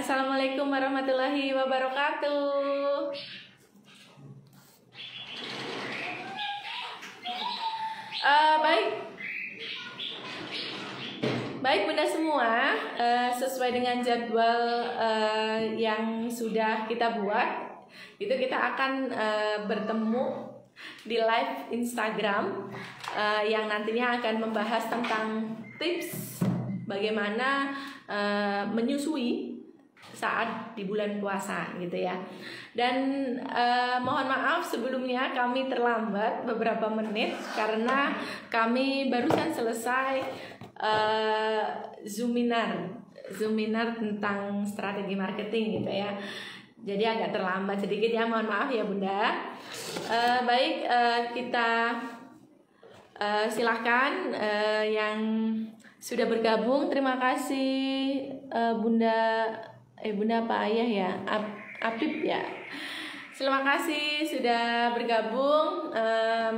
Assalamualaikum warahmatullahi wabarakatuh. Baik Bunda semua, sesuai dengan jadwal yang sudah kita buat, itu kita akan bertemu di live Instagram yang nantinya akan membahas tentang tips bagaimana menyusui saat di bulan puasa gitu ya. Dan mohon maaf sebelumnya kami terlambat beberapa menit karena kami barusan selesai Zoominar tentang strategi marketing gitu ya. Jadi agak terlambat sedikit ya, mohon maaf ya Bunda. Kita silahkan yang sudah bergabung. Terima kasih Bunda apa Ayah ya, Apip ya. Terima kasih sudah bergabung.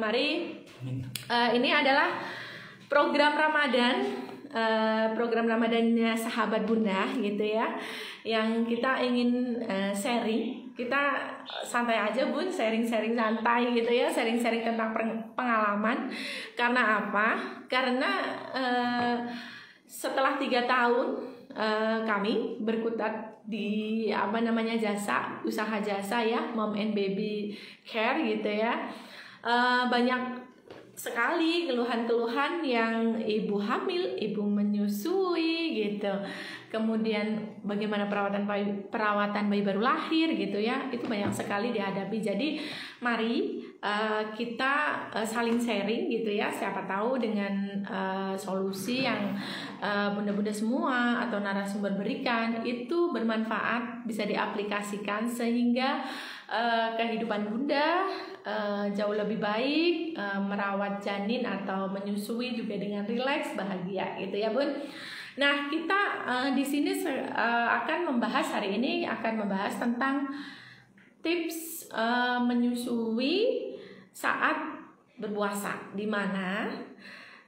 Mari, ini adalah program Ramadannya sahabat Bunda gitu ya, yang kita ingin sharing. Kita santai aja Bun, sharing-sharing santai gitu ya, sharing-sharing tentang pengalaman. Karena apa? Karena setelah 3 tahun kami berkutat di usaha jasa ya, Mom and Baby Care gitu ya. Banyak sekali keluhan-keluhan yang ibu hamil, ibu menyusui gitu. Kemudian bagaimana perawatan bayi baru lahir gitu ya. Itu banyak sekali dihadapi. Jadi mari kita saling sharing gitu ya. Siapa tahu dengan solusi yang bunda-bunda semua atau narasumber berikan itu bermanfaat, bisa diaplikasikan sehingga kehidupan Bunda jauh lebih baik, merawat janin atau menyusui juga dengan rileks, bahagia gitu ya Bun. Nah, kita di sini akan membahas hari ini tentang tips menyusui saat berpuasa, di mana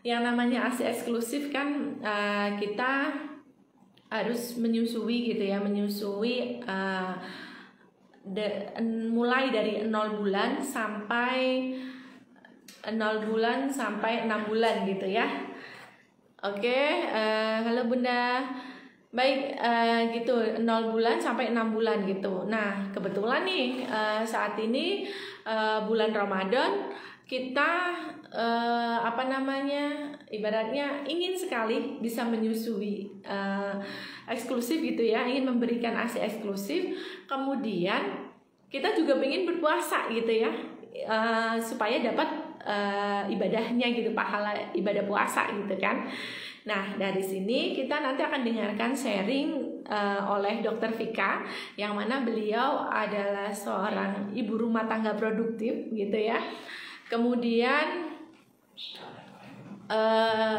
yang namanya ASI eksklusif kan kita harus menyusui gitu ya, mulai dari 0 bulan sampai 6 bulan gitu ya. Oke, halo Bunda. Baik, gitu 0 bulan sampai 6 bulan gitu. Nah, kebetulan nih saat ini bulan Ramadan kita ibaratnya ingin sekali bisa menyusui eksklusif gitu ya, ingin memberikan ASI eksklusif. Kemudian kita juga ingin berpuasa gitu ya, supaya dapat ibadahnya gitu, pahala ibadah puasa gitu kan. Nah, dari sini kita nanti akan dengarkan sharing oleh Dr. Vika, yang mana beliau adalah seorang ibu rumah tangga produktif gitu ya. Kemudian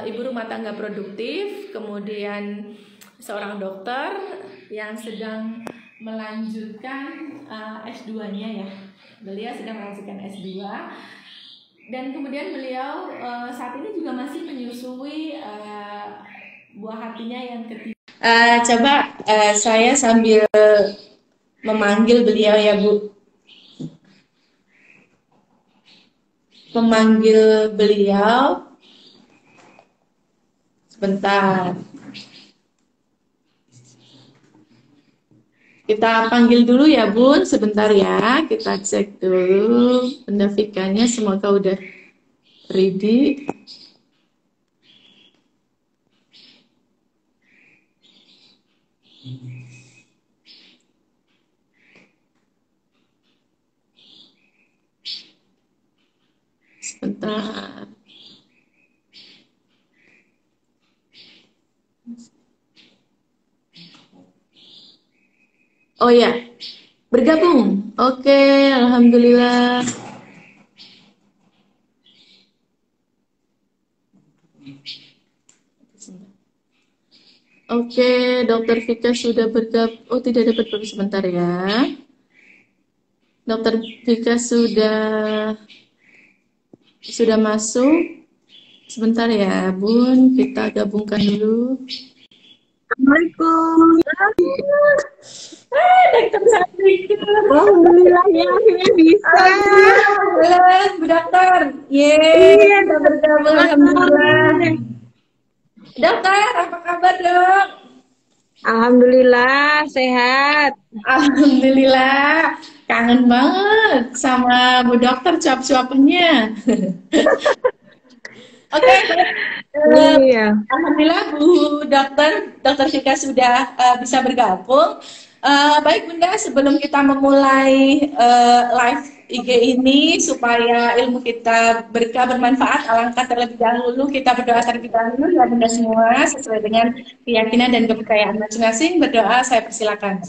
ibu rumah tangga produktif, kemudian seorang dokter yang sedang melanjutkan S2-nya ya. Beliau sedang melanjutkan S2. Dan kemudian beliau saat ini juga masih menyusui buah hatinya yang ketiga. Coba saya sambil memanggil beliau ya Bu. Memanggil beliau. Sebentar. Kita panggil dulu ya Bun, sebentar ya. Kita cek dulu Bunda Vikanya, semoga udah ready. Sebentar. Oh ya, bergabung. Oke, alhamdulillah. Oke, Dokter Vika sudah bergabung. Oh, tidak dapat bergabung, sebentar ya. Dokter Vika sudah masuk. Sebentar ya, Bun. Kita gabungkan dulu. Assalamualaikum. Dokter cantik. Alhamdulillah ya akhirnya bisa. Alhamdulillah, Bu Dokter. Yeay, Iya, kita bergabung. Alhamdulillah. Dokter, apa kabar dok? Alhamdulillah sehat. Alhamdulillah. Kangen banget sama Bu Dokter cuap-cuapnya. Oke, Iya. Alhamdulillah Bu Dokter Vika sudah bisa bergabung. Baik Bunda, sebelum kita memulai live IG ini supaya ilmu kita berkah bermanfaat, alangkah terlebih dahulu kita berdoa terlebih dahulu ya Bunda semua sesuai dengan keyakinan dan kepercayaan masing-masing. Berdoa, saya persilakan.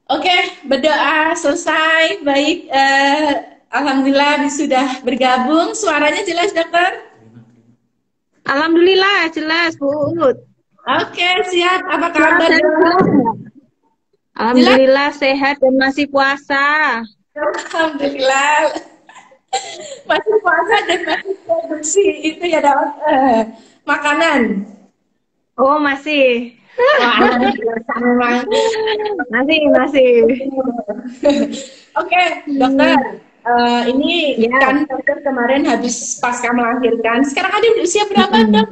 Oke, berdoa selesai. Baik, alhamdulillah sudah bergabung. Suaranya jelas, dokter? Alhamdulillah jelas Bu Ut. Oke, siap. Apa kabar, dok? Alhamdulillah sehat dan masih puasa. Alhamdulillah. Masih puasa dan masih produksi itu ya, dok. Makanan. Oh masih. Wah, biasa memang. Masih. Oke, dokter. Ini Ya. kan dokter kemarin habis pasca melahirkan. Sekarang ada usia berapa, dok?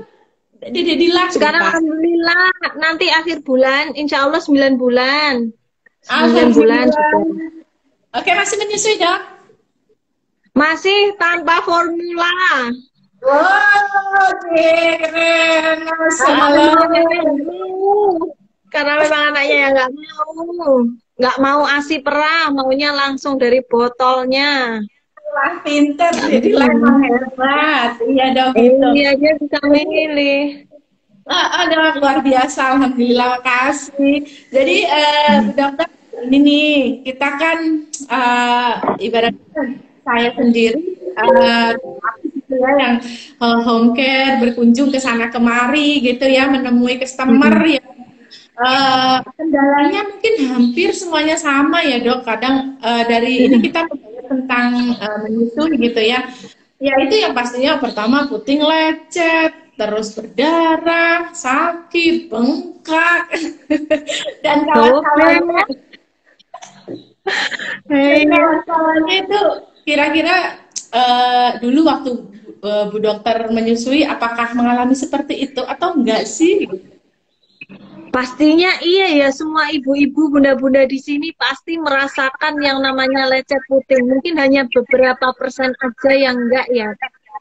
Sekarang alhamdulillah nanti akhir bulan insya Allah 9 bulan. 9 bulan sudah. Oke, masih menyusui, dok? Masih tanpa formula. Wow, keren. Karena memang anaknya yang nggak mau ASI perah, maunya langsung dari botolnya. Wah, pinter, jadi memang hebat. Iya, dok. Iya, dia bisa milih. Ada luar biasa, alhamdulillah, makasih. Jadi, dokter, ini nih, kita kan ibaratnya saya sendiri, gitu ya, yang home care, berkunjung ke sana kemari, gitu ya, menemui customer yang kendalanya mungkin hampir semuanya sama ya dok. Kadang dari ini kita membahas tentang menyusui gitu ya. Ya itu yang pastinya pertama puting lecet, terus berdarah, sakit, bengkak, dan kawan-kawannya. Kawan-kawannya itu kira-kira dulu waktu Bu Dokter menyusui, apakah mengalami seperti itu atau enggak sih? Pastinya iya ya, semua ibu-ibu, bunda-bunda di sini pasti merasakan yang namanya lecet puting. Mungkin hanya beberapa persen aja yang enggak ya.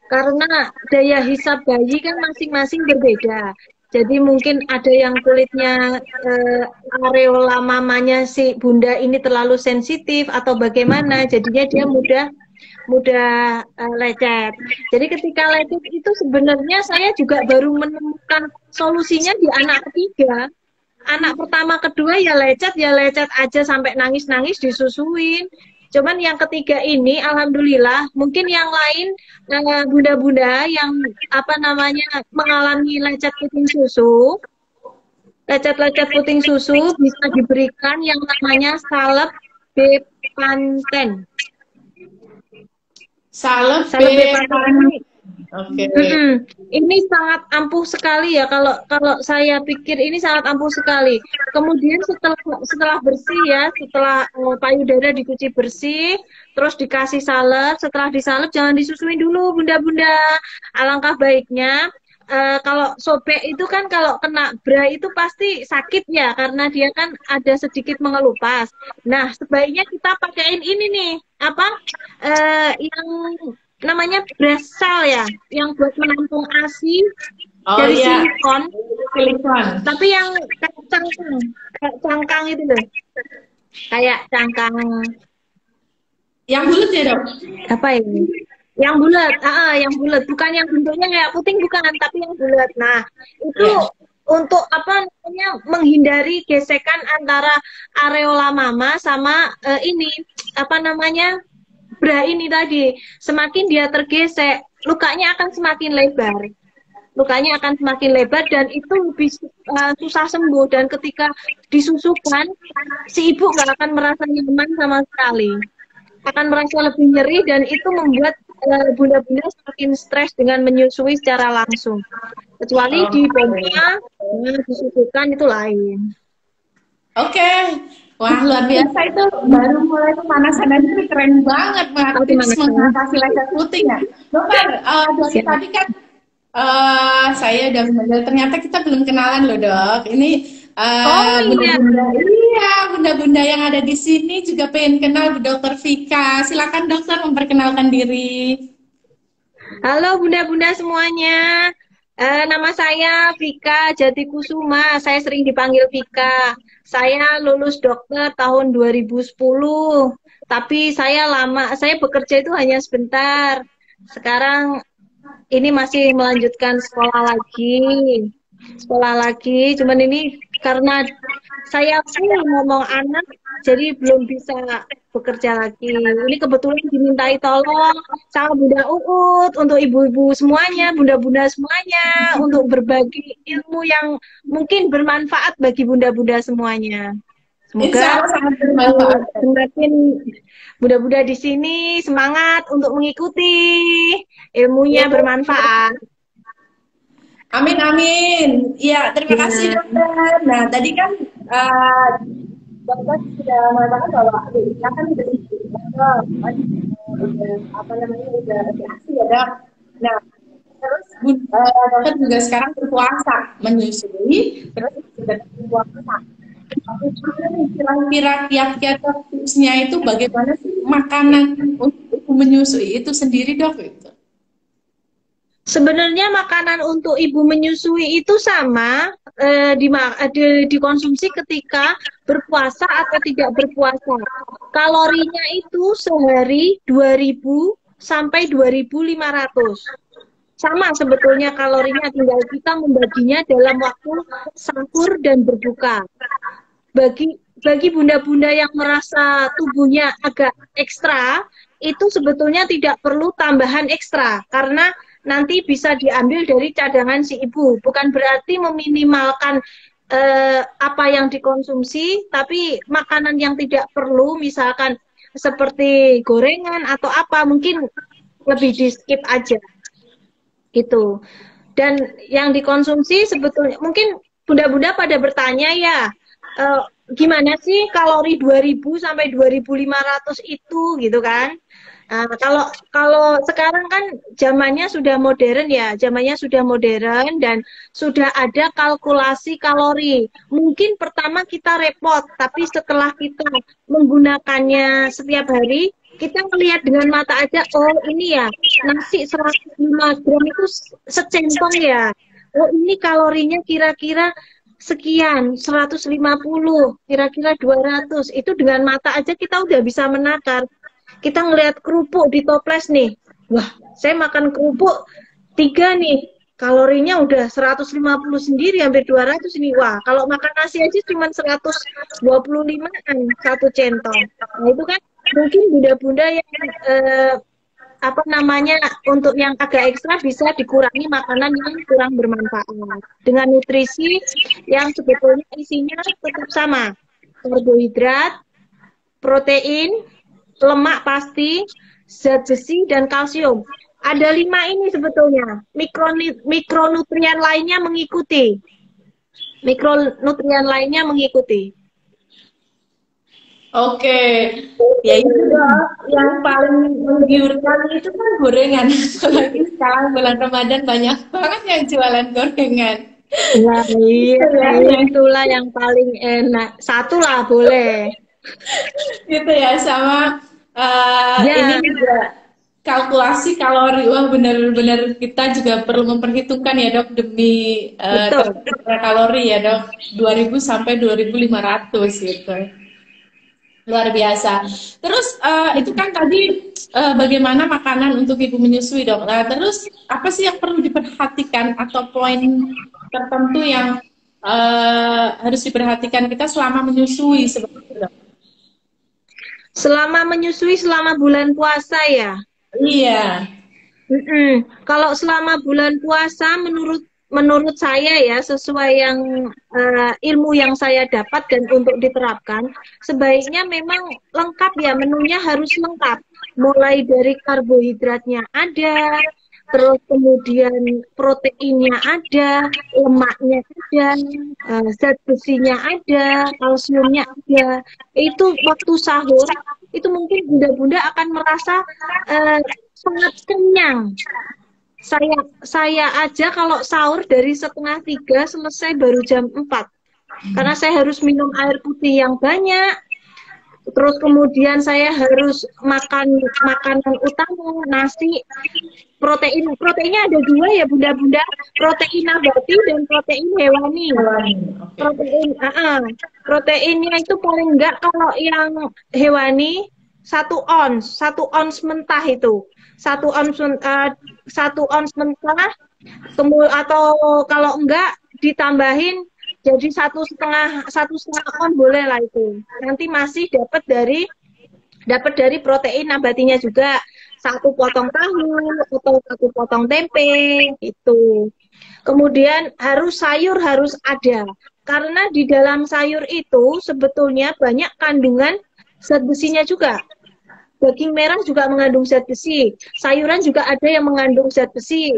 Karena daya hisap bayi kan masing-masing berbeda. Jadi mungkin ada yang kulitnya areola mamanya si bunda ini terlalu sensitif atau bagaimana, jadinya dia mudah lecet. Jadi ketika lecet itu sebenarnya saya juga baru menemukan solusinya di anak ketiga. Anak pertama kedua ya lecet aja sampai nangis-nangis disusuin. Cuman yang ketiga ini alhamdulillah, mungkin yang lain bunda-bunda yang apa namanya mengalami lecet puting susu, lecet-lecet puting susu bisa diberikan yang namanya salep Bepanthen. Salep Bepanthen. Oke. Ini sangat ampuh sekali ya, kalau saya pikir ini sangat ampuh sekali. Kemudian setelah bersih ya, setelah payudara dicuci bersih, terus dikasih salep, setelah disalep jangan disusuin dulu bunda-bunda. Alangkah baiknya kalau sobek itu kan kalau kena bra itu pasti sakit ya, karena dia kan ada sedikit mengelupas. Nah, sebaiknya kita pakaiin ini nih, apa yang namanya brasal ya, yang buat menampung ASI dari silikon. Tapi yang kayak cangkang itu loh. Kayak cangkang. Yang bulat ya, dok? Apa ini? Yang bulat, yang bulat, bukan yang bentuknya kayak puting, bukan, tapi yang bulat. Nah, itu untuk apa namanya menghindari gesekan antara areola mama sama ini apa namanya bra ini tadi. Semakin dia tergesek, lukanya akan semakin lebar. Lukanya akan semakin lebar dan itu lebih susah sembuh, dan ketika disusukan si ibu nggak akan merasa nyaman sama sekali. akan merasa lebih nyeri dan itu membuat bunda-bunda semakin stres dengan menyusui secara langsung. Kecuali di pompa, disusukan itu lain. Oke. Wah, luar biasa itu. Baru mulai pemanasan aja nih, keren banget Tahu di mana tips kan? mengatasi lecet puting ya. Dokter, dari Siap. tadi kan saya udah belajar, ternyata kita belum kenalan loh dok. Ini Oh iya, bunda-bunda, iya bunda-bunda yang ada di sini juga pengen kenal Bu Dokter Vika. Silakan dokter memperkenalkan diri. halo bunda-bunda semuanya. Nama saya Vika Jatikusuma. Saya sering dipanggil Vika. Saya lulus dokter tahun 2010. Tapi saya bekerja itu hanya sebentar. Sekarang ini masih melanjutkan sekolah lagi, cuman ini karena saya full ngomong anak, jadi belum bisa bekerja lagi. Ini kebetulan dimintai tolong sama Bunda Uut untuk ibu-ibu semuanya, bunda-bunda semuanya, untuk berbagi ilmu yang mungkin bermanfaat bagi bunda-bunda semuanya. Insya Semoga Allah sangat bermanfaat. semakin bunda-bunda di sini semangat untuk mengikuti ilmunya bermanfaat. Amin amin. Iya, terima kasih Ya, dokter. Nah, tadi kan dokter sudah mengatakan bahwa kita kan udah apa namanya udah reaksi ya dok. Nah, terus dokter juga sekarang berpuasa menyusui, terus sudah berpuasa. Kira-kira kiat-kiat tipsnya itu bagaimana sih makanan untuk menyusui itu sendiri dok itu? sebenarnya makanan untuk ibu menyusui itu sama dikonsumsi ketika berpuasa atau tidak berpuasa. Kalorinya itu sehari 2000 sampai 2500. Sama sebetulnya kalorinya, tinggal kita membaginya dalam waktu sahur dan berbuka. Bagi bunda-bunda yang merasa tubuhnya agak ekstra, itu sebetulnya tidak perlu tambahan ekstra karena nanti bisa diambil dari cadangan si ibu. Bukan berarti meminimalkan apa yang dikonsumsi, tapi makanan yang tidak perlu, misalkan seperti gorengan atau apa, mungkin lebih di skip aja gitu. Dan yang dikonsumsi sebetulnya mungkin bunda-bunda pada bertanya ya, gimana sih kalori 2000 sampai 2500 itu gitu kan? Nah, kalau sekarang kan zamannya sudah modern ya, zamannya sudah modern dan sudah ada kalkulasi kalori. Mungkin pertama kita repot, tapi setelah kita menggunakannya setiap hari, kita melihat dengan mata aja, oh ini ya, nasi 105 gram itu secentong ya. Oh ini kalorinya kira-kira sekian, 150, kira-kira 200. Itu dengan mata aja kita udah bisa menakar. Kita ngelihat kerupuk di toples nih. Wah, saya makan kerupuk 3 nih. Kalorinya udah 150 sendiri, hampir 200 ini. Wah, kalau makan nasi aja cuma 125-an satu centong. Nah, itu kan mungkin bunda-bunda yang apa namanya, untuk yang agak ekstra bisa dikurangi makanan yang kurang bermanfaat dengan nutrisi yang sebetulnya isinya tetap sama, karbohidrat, protein, lemak pasti, zat besi dan kalsium. Ada 5 ini sebetulnya. Mikronutrien lainnya mengikuti. Mikronutrien lainnya mengikuti. Oke, ya itu yang paling menggiurkan itu kan gorengan. Apalagi sekarang bulan Ramadan banyak banget yang jualan gorengan. Nah, iya, itulah yang paling enak. Satu lah boleh. Gitu ya, sama Ya, ini juga kalkulasi kalori. Wah, benar-benar kita juga perlu memperhitungkan ya dok demi betul. kalori ya dok, 2000 sampai 2500 gitu. Luar biasa. Terus itu kan tadi bagaimana makanan untuk ibu menyusui dok. Nah, terus apa sih yang perlu diperhatikan atau poin tertentu yang harus diperhatikan kita selama menyusui seperti itu dok? Selama menyusui selama bulan puasa ya. Iya. Kalau selama bulan puasa, menurut saya ya, sesuai yang ilmu yang saya dapat dan untuk diterapkan, sebaiknya memang lengkap ya, menunya harus lengkap. Mulai dari karbohidratnya ada, terus kemudian proteinnya ada, lemaknya ada, zat besinya ada, kalsiumnya ada. Itu waktu sahur, itu mungkin bunda-bunda akan merasa sangat kenyang. Saya aja kalau sahur dari 2:30 selesai baru jam 4. Karena saya harus minum air putih yang banyak. Terus kemudian saya harus makan makanan utama, nasi, proteinnya ada 2 ya bunda-bunda, protein nabati dan protein hewani. Proteinnya itu paling enggak kalau yang hewani 1 ons mentah itu. 1 ons mentah, atau kalau enggak ditambahin jadi 1,5 on boleh lah itu. Nanti masih dapat dari protein nabatinya juga. 1 potong tahu atau 1 potong tempe itu. Kemudian sayur harus ada. Karena di dalam sayur itu sebetulnya banyak kandungan zat besinya juga. Daging merah juga mengandung zat besi. Sayuran juga ada yang mengandung zat besi.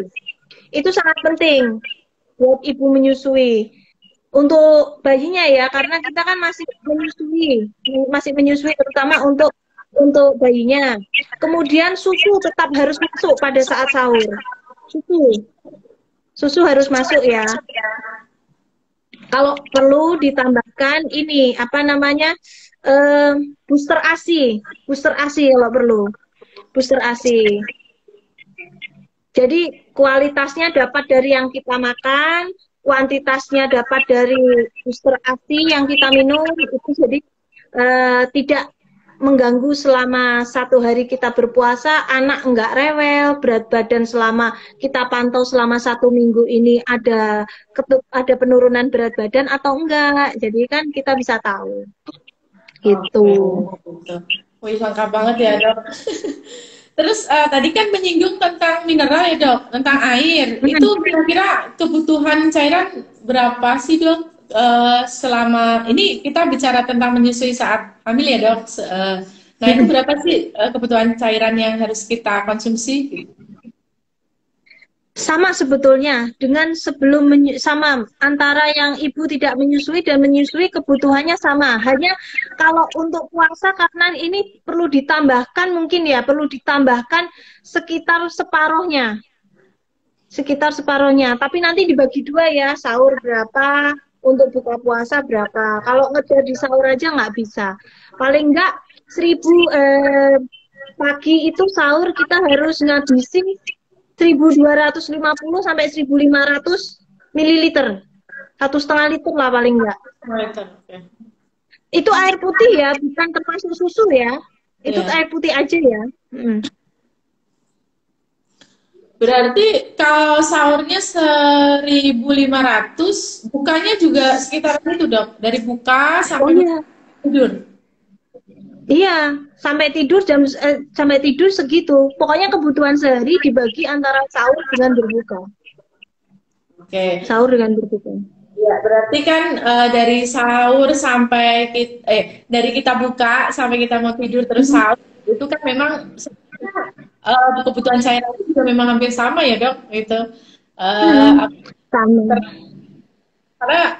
Itu sangat penting buat ibu menyusui. Untuk bayinya ya, karena kita kan masih menyusui terutama untuk bayinya. Kemudian susu tetap harus masuk pada saat sahur. Susu harus masuk ya. Kalau perlu ditambahkan ini booster ASI kalau perlu, booster ASI. Jadi kualitasnya dapat dari yang kita makan, kuantitasnya dapat dari booster ASI yang kita minum, itu jadi tidak mengganggu selama 1 hari kita berpuasa, anak enggak rewel, berat badan selama kita pantau selama 1 minggu ini ada penurunan berat badan atau enggak, jadi kan kita bisa tahu. Gitu. Wih, lengkap banget ya dok. Terus tadi kan menyinggung tentang mineral ya dok, tentang air. Itu kira-kira kebutuhan cairan berapa sih dok? Selama ini kita bicara tentang menyusui saat hamil ya dok. Nah itu berapa sih kebutuhan cairan yang harus kita konsumsi? Sama sebetulnya dengan sama antara yang ibu tidak menyusui dan menyusui kebutuhannya sama. Hanya kalau untuk puasa karena ini perlu ditambahkan perlu ditambahkan sekitar separuhnya. Tapi nanti dibagi 2 ya, sahur berapa, untuk buka puasa berapa. Kalau ngejar di sahur aja nggak bisa. Paling nggak 1000 pagi itu sahur kita harus ngabisin 1250 sampai 1500 ml. 1,5 liter lah paling enggak. Itu air putih ya, bukan termasuk susu ya. Itu air putih aja ya. Berarti kalau sahurnya 1500, bukanya juga sekitar itu dok. Dari buka sampai tidur. Iya, sampai tidur segitu. Pokoknya kebutuhan sehari dibagi antara sahur dengan berbuka. Oke. Sahur dengan berbuka. Ya, berarti kan dari sahur sampai dari kita buka sampai kita mau tidur terus sahur, itu kan memang kebutuhan cairan itu juga memang hampir sama ya dok, itu. Sama. Karena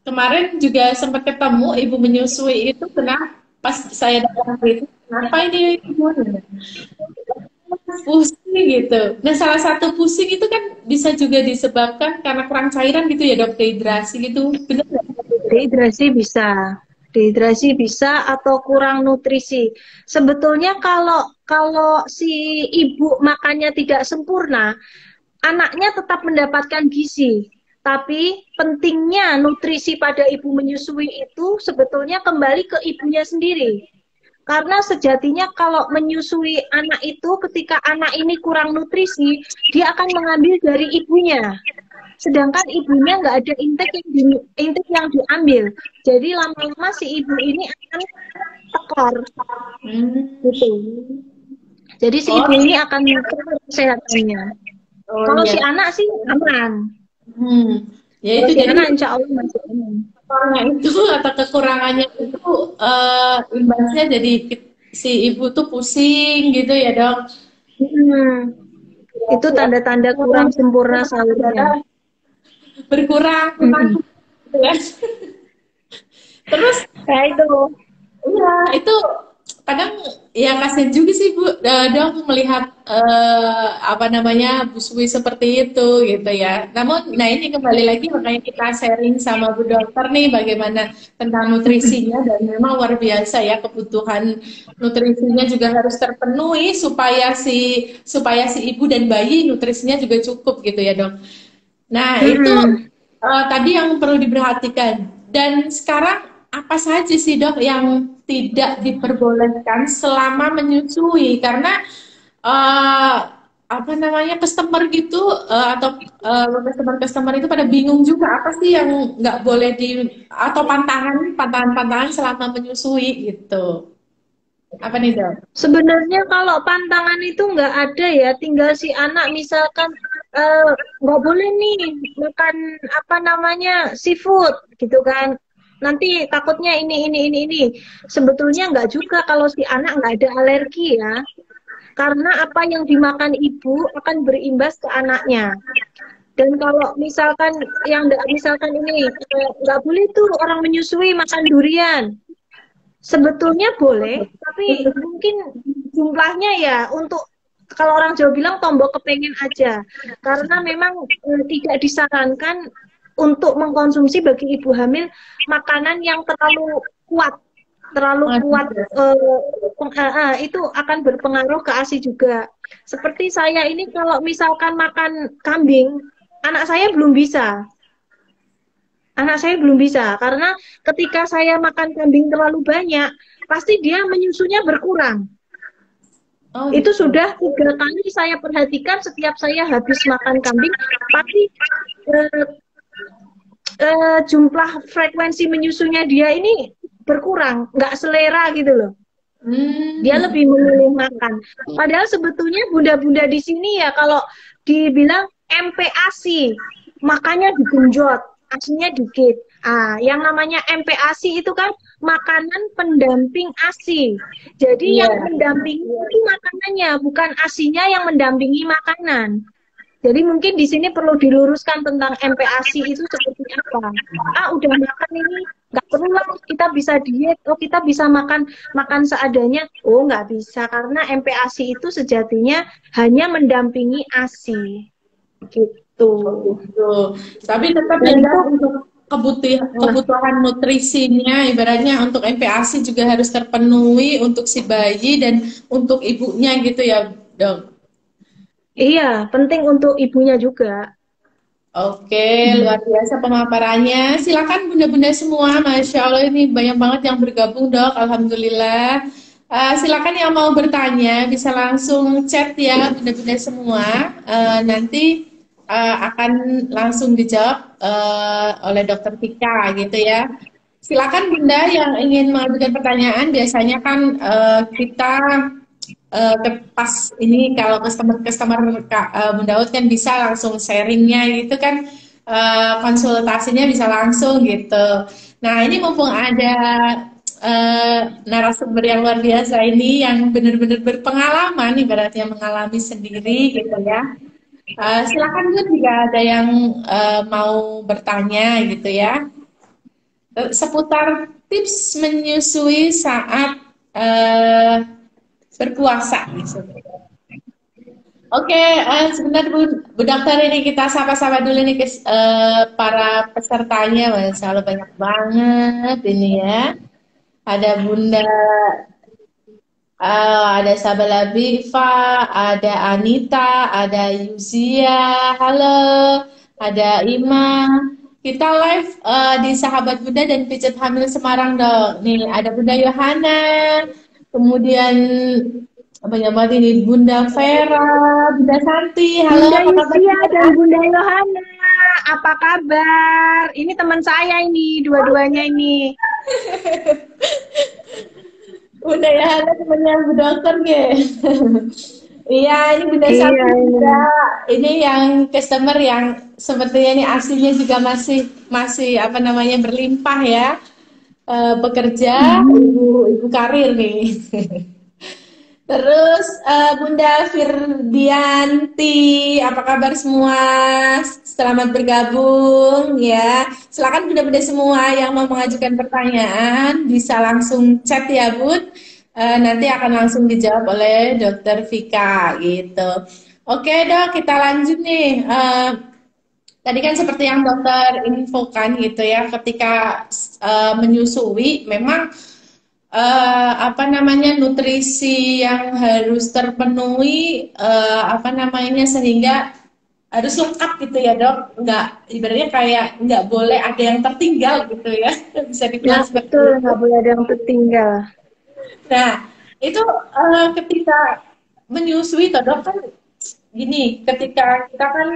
kemarin juga sempat ketemu ibu menyusui itu, pas saya datang itu, kenapa ini pusing gitu. Nah salah satu pusing itu kan bisa juga disebabkan karena kurang cairan gitu ya dok, dehidrasi gitu, benar nggak? Dehidrasi bisa atau kurang nutrisi. Sebetulnya kalau si ibu makannya tidak sempurna, anaknya tetap mendapatkan gizi. Tapi pentingnya nutrisi pada ibu menyusui itu sebetulnya kembali ke ibunya sendiri. Karena sejatinya kalau menyusui anak itu, ketika anak ini kurang nutrisi, dia akan mengambil dari ibunya. Sedangkan ibunya nggak ada intake yang diambil. Jadi lama-lama si ibu ini akan tekor. Gitu. Jadi si ibu ini akan tekor kesehatannya. Oh Kalau si iya. anak sih aman. Hmm. Ya Kalau itu si jadi anak insya Allah masih aman. faktornya itu atau kekurangannya itu imbasnya jadi si ibu tuh pusing gitu ya dok. Hmm, itu Si tanda-tanda kurang sempurna sahurnya. darah berkurang Mm-mm. gitu ya. Terus Nah itu. iya, itu kadang ya kasihan juga sih Bu, dok melihat apa namanya busui seperti itu gitu ya. Namun, nah ini kembali lagi makanya kita sharing sama Bu Dokter nih bagaimana tentang nutrisinya dan memang luar biasa ya kebutuhan nutrisinya juga harus terpenuhi supaya si ibu dan bayi nutrisinya juga cukup gitu ya dok. Nah, itu Mm-mm. tadi yang perlu diperhatikan. Dan sekarang apa saja sih dok yang tidak diperbolehkan selama menyusui? Karena eh, apa namanya customer gitu atau customer itu pada bingung juga apa sih yang nggak boleh di atau pantangan selama menyusui gitu. Apa nih dok? Sebenarnya kalau pantangan itu nggak ada ya, tinggal si anak misalkan eh, nggak boleh nih makan apa namanya seafood gitu kan. Nanti takutnya ini. Sebetulnya nggak juga kalau si anak nggak ada alergi ya, karena apa yang dimakan ibu akan berimbas ke anaknya. Dan kalau misalkan misalkan ini nggak boleh tuh orang menyusui makan durian. Sebetulnya boleh, tapi mungkin jumlahnya ya untuk kalau orang Jawa bilang tombok kepengen aja. Karena memang tidak disarankan untuk mengkonsumsi bagi ibu hamil makanan yang kuat, terlalu kuat itu akan berpengaruh ke ASI juga. Seperti saya ini kalau misalkan makan kambing, anak saya belum bisa. Anak saya belum bisa karena ketika saya makan kambing terlalu banyak, pasti dia menyusunya berkurang. Oh Itu gitu. sudah 3 kali saya perhatikan setiap saya habis makan kambing, pasti eh, jumlah frekuensi menyusunya dia ini berkurang, nggak selera gitu loh. Dia Hmm. lebih memilih makan. Padahal sebetulnya bunda-bunda di sini ya kalau dibilang MPASI, makanya digenjot, asinya dikit. Ah, yang namanya MPASI itu kan makanan pendamping ASI. Jadi Iya. yang mendampingi itu makanannya, bukan asinya yang mendampingi makanan. Jadi mungkin di sini perlu diluruskan tentang MPASI itu seperti apa. Ah, udah makan ini, nggak perlu lah kita bisa diet, oh kita bisa makan makan seadanya. Oh, nggak bisa, karena MPASI itu sejatinya hanya mendampingi ASI. Gitu. Oh gitu. Tapi tetap ya Dan Dok, itu, untuk kebutuhan nah, kebutuhan nutrisinya, ibaratnya untuk MPASI juga harus terpenuhi untuk si bayi dan untuk ibunya gitu ya, Dok. iya, penting untuk ibunya juga. Oke, luar biasa pemaparannya. Silakan bunda-bunda semua, Masya Allah ini banyak banget yang bergabung, Dok. Alhamdulillah. Silakan yang mau bertanya bisa langsung chat ya, bunda-bunda semua. Nanti akan langsung dijawab oleh Dokter Tika gitu ya. Silakan Bunda yang ingin mengajukan pertanyaan. Biasanya kan kita pas ini kalau customer Bunda Ut kan bisa langsung sharingnya gitu kan, konsultasinya bisa langsung gitu. Nah ini mumpung ada narasumber yang luar biasa ini yang benar-benar berpengalaman ibaratnya mengalami sendiri gitu ya. Silakan Bu jika ada yang mau bertanya gitu ya. Seputar tips menyusui saat berpuasa gitu. Oke, sebentar Bu Dokter ini kita sapa-sapa dulu nih para pesertanya. Masya Allah banyak banget ini ya. Ada Bunda, ada Sabala Biva, ada Anita, ada Yuzia, halo, ada Ima. Kita live di Sahabat Bunda dan Pijat Hamil Semarang dong. Nih ada Bunda Yohana, kemudian banyak banget ini Bunda Vera, Bunda Santi, halo Bunda apa kabar Yusia Bunda? dan Bunda Yohana, apa kabar? Ini teman saya ini, dua-duanya ini. Bunda Yohana temannya Bu Dokter ya. Iya, ini Bunda Iya, Sati juga. ini. Ini yang customer yang sepertinya ini aslinya juga masih masih apa namanya berlimpah ya. Bekerja, ibu karir nih. Terus Bunda Firdianti, apa kabar semua? Selamat bergabung ya. Silakan Bunda-bunda semua yang mau mengajukan pertanyaan bisa langsung chat ya Bun. Nanti akan langsung dijawab oleh Dokter Vika gitu. Oke dok, kita lanjut nih. Tadi kan seperti yang dokter infokan gitu ya, ketika menyusui memang apa namanya nutrisi yang harus terpenuhi apa namanya sehingga harus lengkap gitu ya dok, nggak ibaratnya kayak nggak boleh ada yang tertinggal gitu ya, bisa Ya, dibilang betul. seperti itu. Nggak boleh ada yang tertinggal. Nah itu ketika menyusui toh dok kan gini, ketika kita kan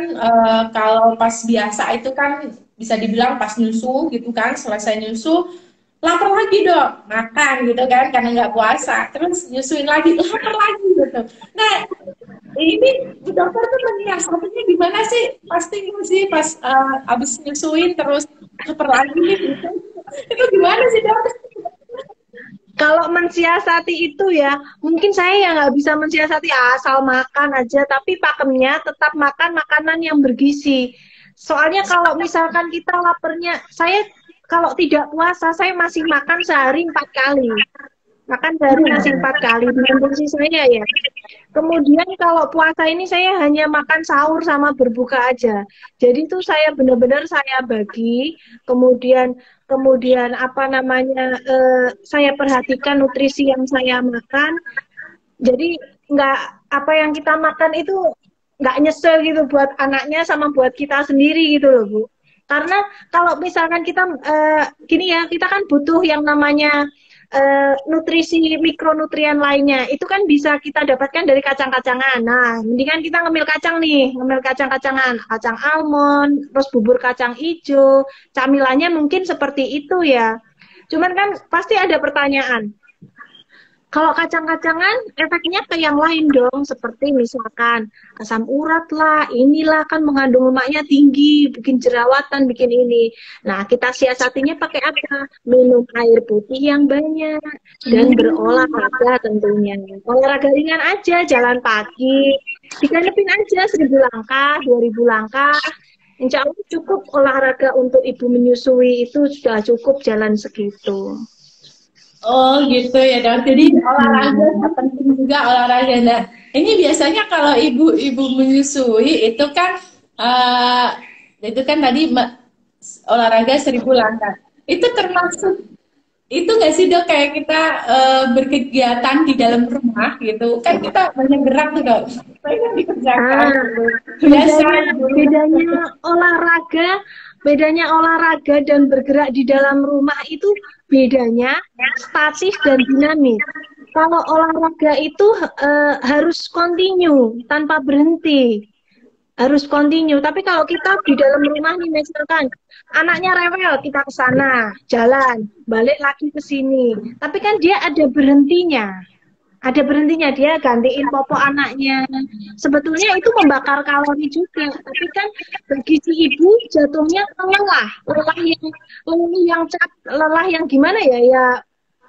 kalau pas biasa itu kan bisa dibilang pas nyusu gitu kan, selesai nyusu lapar lagi dok, makan gitu kan karena nggak puasa, terus nyusuin lagi lapar lagi gitu. Nah ini bu dokter tuh menyiasatinya gimana sih? Pasti nggak sih pas abis nyusuin terus lapar lagi gitu? Itu gimana sih dok? Kalau mensiasati itu ya, mungkin saya yang nggak bisa mensiasati asal makan aja, tapi pakemnya tetap makan makanan yang bergizi. Soalnya kalau misalkan kita laparnya, saya kalau tidak puasa, saya masih makan sehari 4 kali. Makan sehari masih 4 kali dengan porsi saya ya. Kemudian kalau puasa ini saya hanya makan sahur sama berbuka aja. Jadi itu saya benar-benar saya bagi, kemudian kemudian apa namanya saya perhatikan nutrisi yang saya makan. Jadi nggak apa yang kita makan itu nggak nyesel gitu buat anaknya sama buat kita sendiri gitu loh Bu. Karena kalau misalkan kita gini ya, kita kan butuh yang namanya nutrisi mikronutrien lainnya. Itu kan bisa kita dapatkan dari kacang-kacangan. Nah, mendingan kita ngemil kacang nih, ngemil kacang-kacangan, kacang almond, terus bubur kacang hijau, camilannya mungkin seperti itu ya. Cuman kan pasti ada pertanyaan. Kalau kacang-kacangan efeknya ke yang lain dong, seperti misalkan asam urat lah, inilah kan mengandung lemaknya tinggi, bikin jerawatan, bikin ini. Nah, kita siasatinya pakai apa? Minum air putih yang banyak dan berolahraga tentunya. Olahraga ringan aja, jalan pagi, diganepin aja 1.000 langkah, 2.000 langkah. Insya Allah cukup olahraga untuk ibu menyusui itu sudah cukup jalan segitu. Oh gitu ya dok. Jadi olahraga penting juga olahraga. Nah ini biasanya kalau ibu-ibu menyusui eh, itu kan tadi olahraga 1.000 langkah. Itu termasuk itu nggak sih dok kayak kita berkegiatan di dalam rumah gitu kan kita banyak gerak tuh dok. Apa yang dikerjakan Ah, biasa bedanya bedanya olahraga, bedanya olahraga dan bergerak di dalam rumah itu bedanya statis dan dinamis. Kalau olahraga itu harus continue tanpa berhenti, harus continue. Tapi kalau kita di dalam rumah nih misalkan anaknya rewel, kita ke sana, jalan, balik lagi ke sini. Tapi kan dia ada berhentinya. Ada berhentinya, dia gantiin popok anaknya. Sebetulnya itu membakar kalori juga, tapi kan bagi si ibu jatuhnya lelah, lelah yang gimana ya, ya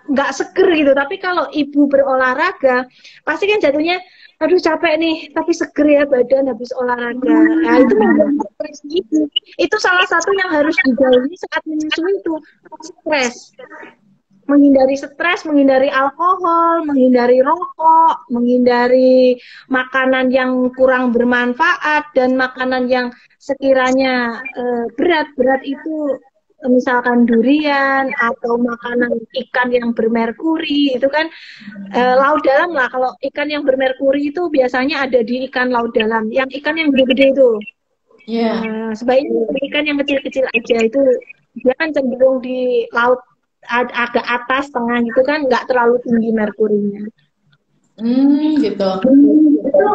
nggak seger gitu. Tapi kalau ibu berolahraga, pasti kan jatuhnya, aduh capek nih, tapi seger ya badan habis olahraga. Nah, itu membuat stres ibu. Itu salah satu yang harus dijauhi saat menyusui itu, stres. Menghindari stres, menghindari alkohol, menghindari rokok, menghindari makanan yang kurang bermanfaat dan makanan yang sekiranya berat itu misalkan durian atau makanan ikan yang bermerkuri itu kan laut dalam lah. Kalau ikan yang bermerkuri itu biasanya ada di ikan laut dalam. Yang ikan yang gede-gede itu sebaiknya ikan yang kecil-kecil aja, itu dia kan cenderung di laut agak atas tengah gitu kan, nggak terlalu tinggi merkurinya. Gitu. Itu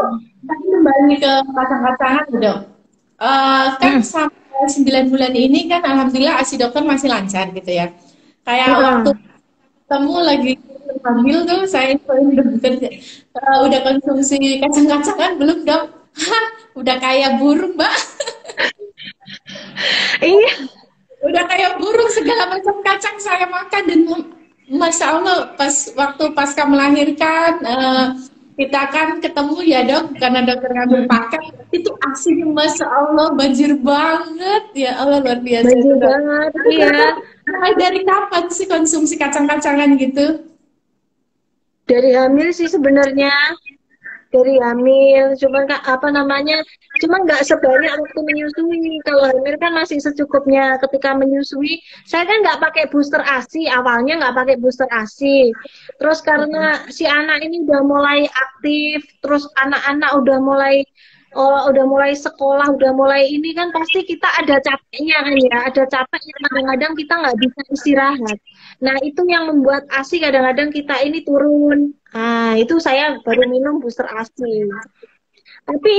tadi kembali ke kacang-kacangan dok. Kan sampai 9 bulan ini kan alhamdulillah ASI dokter masih lancar gitu ya. Kayak waktu kamu lagi hamil tuh saya udah bukan udah konsumsi kacang-kacangan belum dong? Udah kayak burung mbak, Iya, udah kayak burung segala macam kacang saya makan dan masya Allah pas waktu pasca melahirkan kita kan ketemu ya dok karena dokter ngambil paket itu asinnya masya Allah banjir banget ya Allah luar biasa itu banjir dok. banget. Itu Iya. mulai dari kapan sih konsumsi kacang-kacangan gitu? Dari hamil sih sebenarnya, dari hamil, cuman apa namanya, cuman nggak sebanyak waktu menyusui. Kalau hamil kan masih secukupnya. Ketika menyusui, saya kan nggak pakai booster ASI, awalnya nggak pakai booster ASI. Terus karena si anak ini udah mulai aktif, terus anak-anak udah mulai sekolah, udah mulai ini kan pasti kita ada capeknya kan ya, ada capek yang kadang-kadang kita nggak bisa istirahat. Nah, itu yang membuat ASI kadang-kadang kita ini turun. Nah, itu saya baru minum booster ASI. Tapi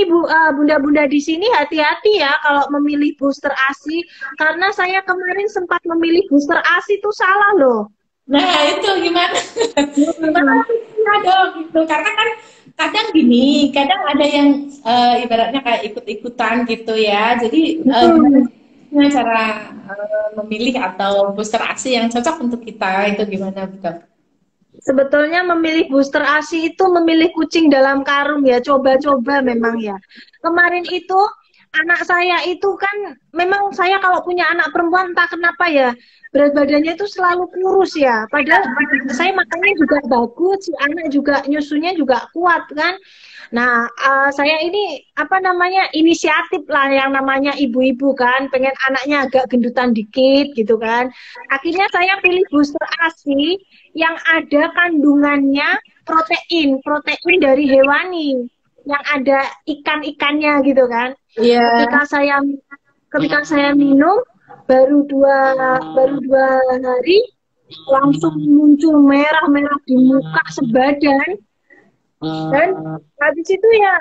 bunda-bunda di sini hati-hati ya kalau memilih booster ASI, karena saya kemarin sempat memilih booster ASI itu salah loh. Nah itu gimana? Gimana sih dong gitu karena kan kadang gini, kadang ada yang ibaratnya kayak ikut-ikutan gitu ya. Jadi gimana cara memilih atau booster ASI yang cocok untuk kita itu gimana betul? Sebetulnya memilih booster ASI itu memilih kucing dalam karung ya, coba-coba memang ya. Kemarin itu anak saya itu kan, memang saya kalau punya anak perempuan entah kenapa ya, berat badannya itu selalu kurus ya. Padahal saya makannya juga bagus, si anak juga nyusunya juga kuat kan. Nah, saya ini apa namanya inisiatif lah yang namanya ibu-ibu kan, pengen anaknya agak gendutan dikit gitu kan. Akhirnya saya pilih booster ASI yang ada kandungannya protein dari hewani, yang ada ikan-ikannya gitu kan. Iya. Ketika saya minum baru dua hari langsung muncul merah-merah di muka sebadan. Dan habis itu ya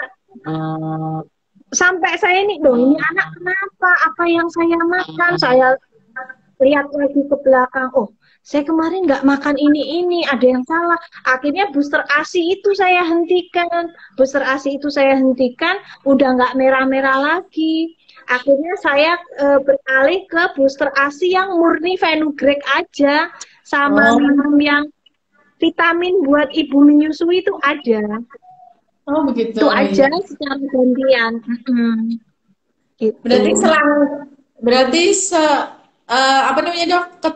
sampai saya ini anak kenapa, apa yang saya makan, saya lihat lagi ke belakang, oh saya kemarin nggak makan ini, ada yang salah. Akhirnya booster ASI itu saya hentikan, udah nggak merah-merah lagi. Akhirnya saya beralih ke booster ASI yang murni fenugreek aja, sama minum yang vitamin buat ibu menyusui itu ada. Oh begitu. Itu aja secara gantian. Gitu. Berarti apa namanya dok?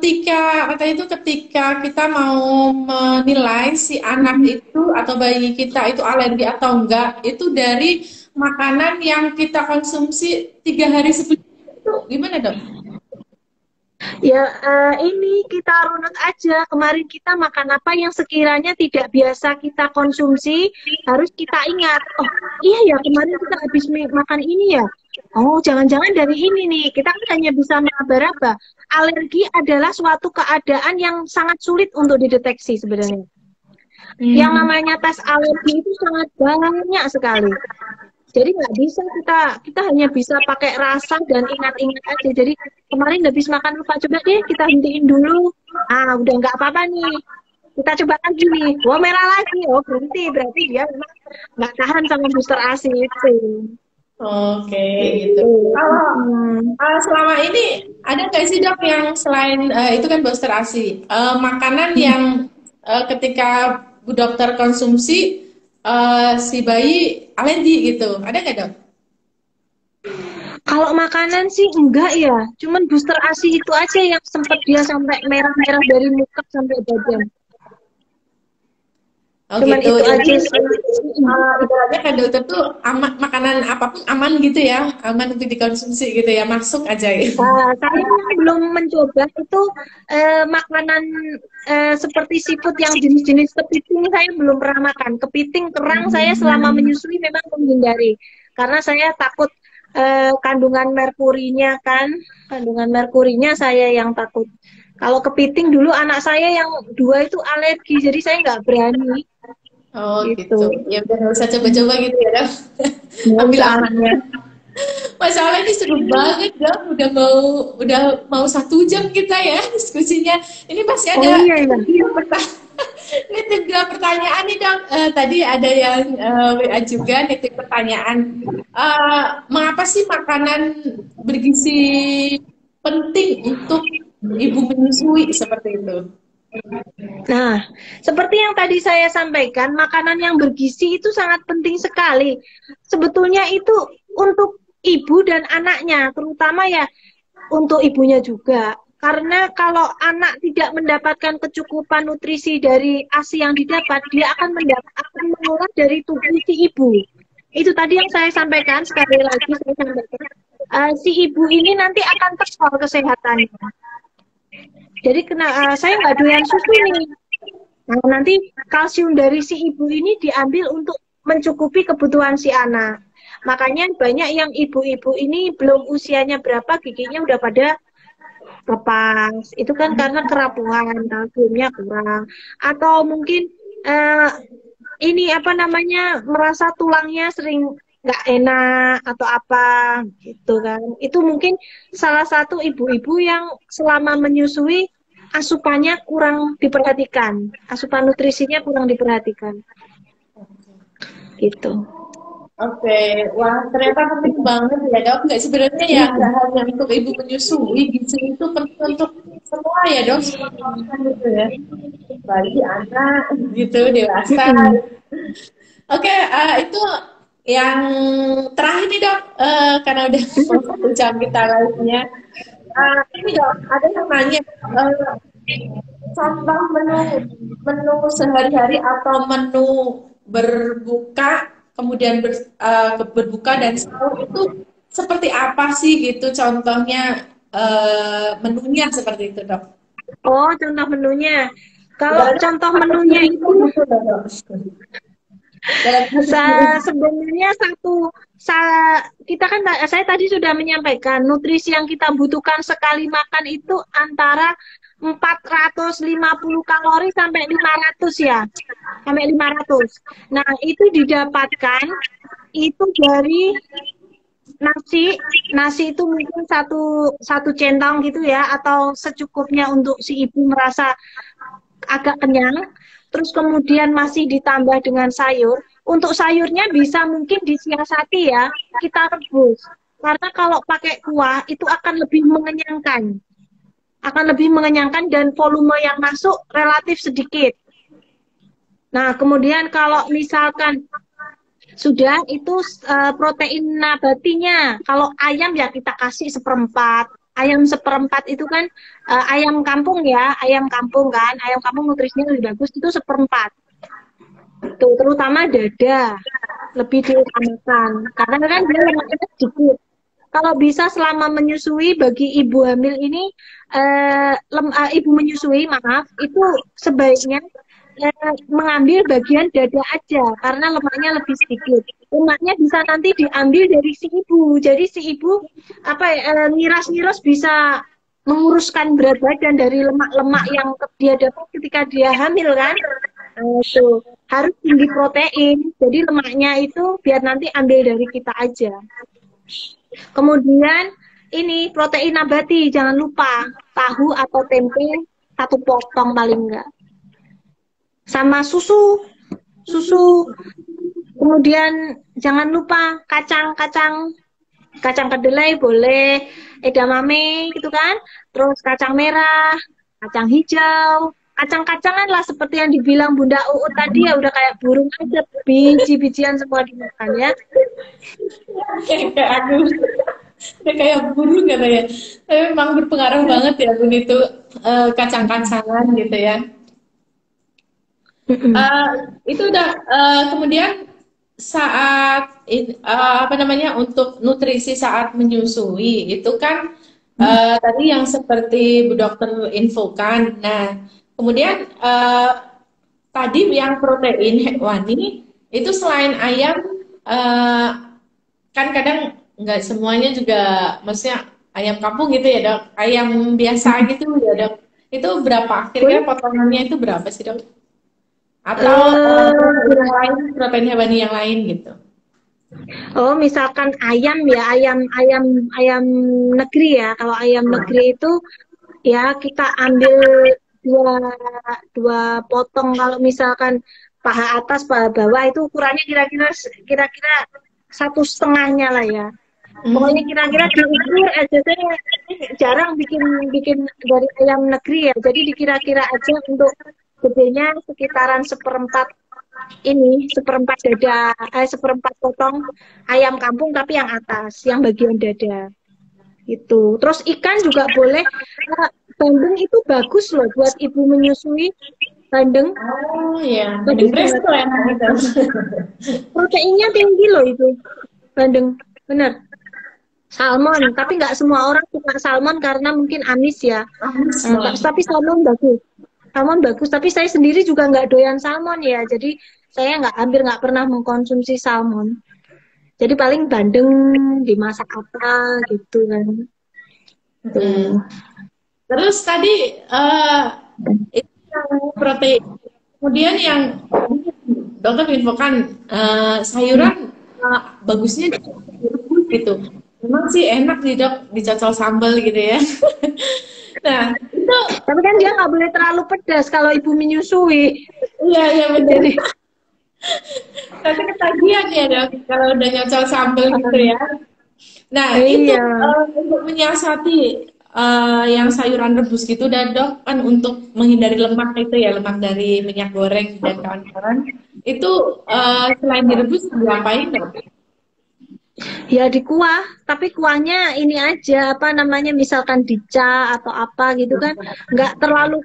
Ketika kita mau menilai si anak itu atau bayi kita itu alergi atau enggak, itu dari makanan yang kita konsumsi 3 hari sebelumnya itu gimana dok? Ya, ini kita runut aja. Kemarin kita makan apa yang sekiranya tidak biasa kita konsumsi, harus kita ingat. Oh, iya ya, kemarin kita habis makan ini ya. Oh, jangan-jangan dari ini nih. Kita kan hanya bisa meraba-raba. Alergi adalah suatu keadaan yang sangat sulit untuk dideteksi sebenarnya. Yang namanya tes alergi itu sangat banyak sekali. Jadi nggak bisa kita hanya bisa pakai rasa dan ingat-ingat aja. Jadi kemarin habis makan lupa, coba deh kita hentiin dulu. Ah, udah nggak apa-apa nih. Kita coba lagi nih. Wah, merah lagi. Oh, berarti dia memang nggak tahan sama booster ASI itu. Oke, gitu. Kalau selama ini ada nggak sih dok yang selain itu kan booster ASI, makanan yang ketika Bu Dokter konsumsi si bayi alergi gitu, ada nggak dok? Kalau makanan sih enggak ya, cuman booster ASI itu aja yang sempat dia sampai merah-merah dari muka sampai badan. Oh cuman gitu. Itu aja sih. Ibaratnya kan dokter tuh makanan apapun aman gitu ya, aman untuk dikonsumsi gitu ya, masuk aja ya. Saya belum mencoba itu makanan seperti seafood yang jenis-jenis kepiting, saya belum pernah makan. Kepiting, kerang saya selama menyusui memang menghindari, karena saya takut kandungan merkurinya saya yang takut. Kalau kepiting dulu anak saya yang 2 itu alergi, jadi saya nggak berani. Oh gitu. Ya udah nggak usah coba-coba gitu ya dok. Ambil amannya. Masya Allah ini seru banget dok. Udah mau 1 jam kita ya diskusinya. Ini masih ada Nitip dua pertanyaan nih dok. Tadi ada yang WA juga nitip pertanyaan. Mengapa sih makanan bergizi penting untuk ibu menyusui seperti itu? Nah, seperti yang tadi saya sampaikan, makanan yang bergizi itu sangat penting sekali. Sebetulnya itu untuk ibu dan anaknya, terutama ya untuk ibunya juga. Karena kalau anak tidak mendapatkan kecukupan nutrisi dari ASI yang didapat, dia akan mengolah dari tubuh si ibu. Itu tadi yang saya sampaikan, sekali lagi saya sampaikan. Si ibu ini nanti akan tersoal kesehatannya. Jadi saya nggak doyan susu nih. Nah, nanti kalsium dari si ibu ini diambil untuk mencukupi kebutuhan si anak. Makanya banyak yang ibu-ibu ini belum usianya berapa giginya udah pada lepas. Itu kan karena kerapuhan, kalsiumnya kurang. Atau mungkin ini apa namanya, merasa tulangnya sering nggak enak atau apa gitu kan. Itu mungkin salah satu ibu-ibu yang selama menyusui asupannya kurang diperhatikan, asupan nutrisinya kurang diperhatikan gitu. Oke, wah ternyata penting banget ya dok. Nggak sebenarnya ya nggak hanya untuk ibu menyusui, gizi itu penting untuk semua ya dok, semua kawasan gitu ya, bayi, anak, gitu, dewasa. Oke, itu yang terakhir nih dok, karena udah mau 1 jam kita live-nya. Ini dok, ada yang nanya, contoh menu sehari-hari atau menu berbuka, kemudian berbuka dan sahur itu seperti apa sih gitu contohnya, menunya seperti itu dok? Oh, contoh menunya. Kalau contoh menunya itu sebenarnya kita kan saya tadi sudah menyampaikan nutrisi yang kita butuhkan sekali makan itu antara 450 kalori sampai 500 ya. Sampai 500. Nah, itu didapatkan itu dari nasi. Nasi itu mungkin satu centong gitu ya, atau secukupnya untuk si ibu merasa agak kenyang. Terus kemudian masih ditambah dengan sayur. Untuk sayurnya bisa mungkin disiasati ya, kita rebus. Karena kalau pakai kuah itu akan lebih mengenyangkan. Akan lebih mengenyangkan dan volume yang masuk relatif sedikit. Nah, kemudian kalau misalkan sudah itu protein nabatinya. Kalau ayam ya kita kasih 1/4. Ayam 1/4 itu kan ayam kampung ya, ayam kampung kan, ayam kampung nutrisinya lebih bagus itu 1/4. Tuh, terutama dada lebih diutamakan karena kan dia lemaknya sedikit. Kalau bisa selama menyusui bagi ibu hamil ini ibu menyusui maaf itu sebaiknya mengambil bagian dada aja karena lemaknya lebih sedikit. Lemaknya bisa nanti diambil dari si ibu. Jadi si ibu ngiras-ngiras bisa menguruskan berat badan dari lemak-lemak yang dia dapat ketika dia hamil kan. Itu harus tinggi protein. Jadi lemaknya itu biar nanti ambil dari kita aja. Kemudian ini protein nabati, jangan lupa tahu atau tempe 1 potong paling enggak. Sama susu. Kemudian jangan lupa kacang kedelai boleh, edamame gitu kan. Terus kacang merah, kacang hijau, kacang-kacangan lah seperti yang dibilang Bunda Uut tadi ya, udah kayak burung aja, biji-bijian semua dimakan ya. Aduh, udah kayak burung katanya. Tapi memang berpengaruh banget ya Bun itu kacang-kacangan gitu ya. Itu udah kemudian saat untuk nutrisi saat menyusui itu kan tadi yang seperti Bu Dokter infokan. Nah, kemudian tadi yang protein hewani itu selain ayam kan kadang nggak semuanya juga, maksudnya ayam kampung gitu ya dok, ayam biasa gitu ya dok. Itu berapa akhirnya potongannya itu berapa sih dok? Atau yang lain, protein hewani yang lain gitu? Oh, misalkan ayam ya, ayam negeri ya. Kalau ayam negeri itu ya kita ambil dua dua potong. Kalau misalkan paha atas paha bawah itu ukurannya kira-kira 1,5-nya lah ya. Pokoknya kira-kira diukur aja. Saya jarang bikin bikin dari ayam negeri ya. Jadi dikira-kira aja untuk gedenya sekitaran seperempat dada, seperempat potong ayam kampung tapi yang atas, yang bagian dada. Itu. Terus ikan juga boleh. Bandeng itu bagus loh buat ibu menyusui. Bandeng. Oh iya, Bagus bandeng presto banget. enak itu. Proteinnya tinggi loh itu. Bandeng. Bener. Salmon. Tapi nggak semua orang suka salmon karena mungkin amis ya. Amis Tapi salmon bagus. Salmon bagus. Tapi saya sendiri juga nggak doyan salmon ya. Jadi saya hampir nggak pernah mengkonsumsi salmon. Jadi paling bandeng dimasak apa gitu kan. Tuh. Terus tadi itu yang protein. Kemudian yang dokter infokan sayuran bagusnya direbus gitu. Memang sih enak nih dok dicocol sambal gitu ya. Nah itu. Tapi kan dia nggak boleh terlalu pedas kalau ibu menyusui. Iya benar. Tapi ketagihan ya dok kalau udah nyocol sambal gitu ya. Nah itu untuk menyiasati yang sayuran rebus gitu dan dok kan untuk menghindari lemak itu ya, lemak dari minyak goreng dan kawan-kawan itu selain direbus diapain dok? Ya dikuah, tapi kuahnya ini aja apa namanya misalkan dica atau apa gitu kan, nggak terlalu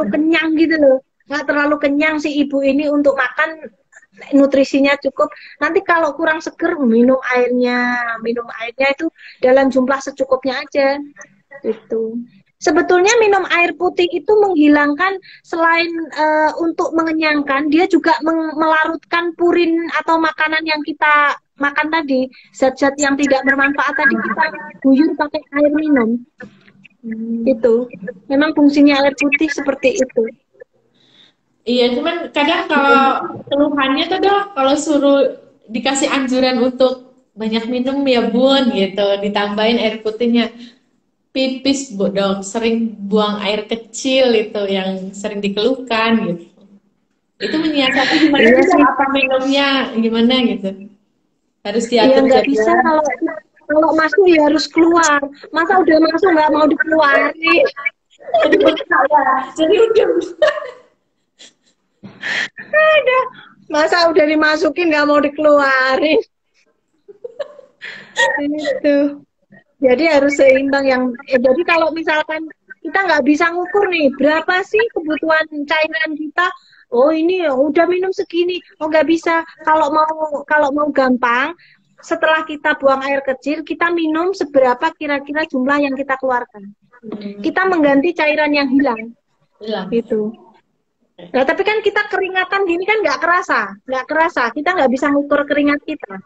kenyang gitu loh, nggak terlalu kenyang si ibu ini untuk makan, nutrisinya cukup. Nanti kalau kurang seger minum airnya itu dalam jumlah secukupnya aja gitu. Sebetulnya minum air putih itu menghilangkan selain untuk mengenyangkan, dia juga melarutkan purin atau makanan yang kita makan tadi, zat-zat yang tidak bermanfaat tadi kita guyur pakai air minum. Itu memang fungsinya air putih seperti itu. Iya, cuman kadang kalau keluhannya tuh dok, kalau suruh dikasih anjuran untuk banyak minum ya bun gitu, ditambahin air putihnya. Pipis dok, sering buang air kecil itu yang sering dikeluhkan gitu. Itu menyiasati gimana sih apa minumnya gimana gitu. Harus diatur. Ya nggak bisa kalau masuk ya harus keluar. Masa udah masuk nggak mau dikeluarin? Jadi udah. Ada. Masa udah dimasukin nggak mau dikeluarin? Itu. Jadi harus seimbang jadi kalau misalkan kita nggak bisa ngukur nih berapa sih kebutuhan cairan kita, oh ini udah minum segini, oh nggak bisa. Kalau mau gampang, setelah kita buang air kecil kita minum seberapa kira-kira jumlah yang kita keluarkan. Kita mengganti cairan yang hilang. Gitu. Nah tapi kan kita keringatan gini kan nggak kerasa, kita nggak bisa ngukur keringat kita.